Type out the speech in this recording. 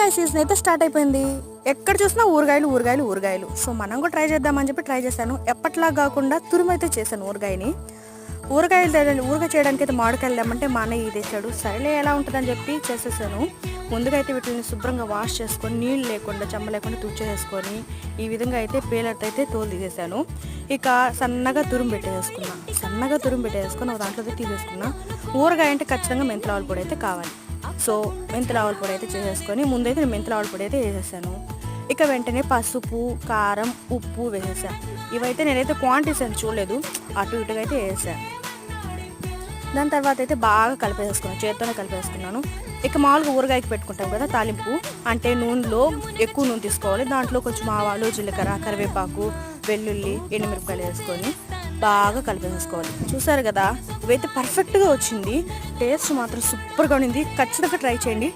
ఊరగాయ సీజన్ అయితే స్టార్ట్ అయిపోయింది. ఎక్కడ చూసినా ఊరగాయలు ఊరగాయలు ఊరగాయలు. సో మనం కూడా ట్రై చేద్దామని చెప్పి ట్రై చేశాను. ఎప్పట్లా కాకుండా తురుమైతే చేశాను ఊరగాయని. ఊరగాయ చేయడానికి అయితే మామిడికాయలు తెమ్మంటే మా అన్నయ్య ఇది తెచ్చాడు. సరేలే ఎలా ఉంటుందని చెప్పి చేసేసాను. ముందుగా అయితే వీటిని శుభ్రంగా వాష్ చేసుకొని నీళ్ళు లేకుండా చెమ్మ లేకుండా తుడిచేసుకొని ఈ విధంగా అయితే పేలర్తో అయితే తోలు తీసేసాను. ఇక సన్నగా తురుము పెట్టేసుకొని ఒక దాంట్లో తీసేసుకున్నా. ఊరగాయ అంటే ఖచ్చితంగా మెంతుల ఆవుల పొడి అయితే కావాలి. సో మెంతుల ఆవుల పొడి అయితే చేసేసుకొని ముందైతే నేను మెంతుల ఆవుల పొడి అయితే వేసేసాను. ఇక వెంటనే పసుపు, కారం, ఉప్పు వేసేసాను. ఇవైతే నేనైతే క్వాంటిటీస్ అని చూడలేదు, అటు ఇటుగా అయితే వేసాను. దాని తర్వాత అయితే బాగా కలిపేసుకున్నాను, చేత్తోనే కలిపేసుకున్నాను. ఇక మామూలుగా ఊరగాయకి పెట్టుకుంటాం కదా తాలింపు, అంటే నూనెలో ఎక్కువ నూనె తీసుకోవాలి. దాంట్లో కొంచెం ఆవాలు, జీలకర్ర, కరివేపాకు, వెల్లుల్లి, ఎండుమిరపకాయలు వేసుకొని బాగా కలిపేసుకోవాలి. చూసారు కదా, ఇవైతే పర్ఫెక్ట్గా వచ్చింది. టేస్ట్ మాత్రం సూపర్గా ఉండింది. ఖచ్చితంగా ట్రై చేయండి.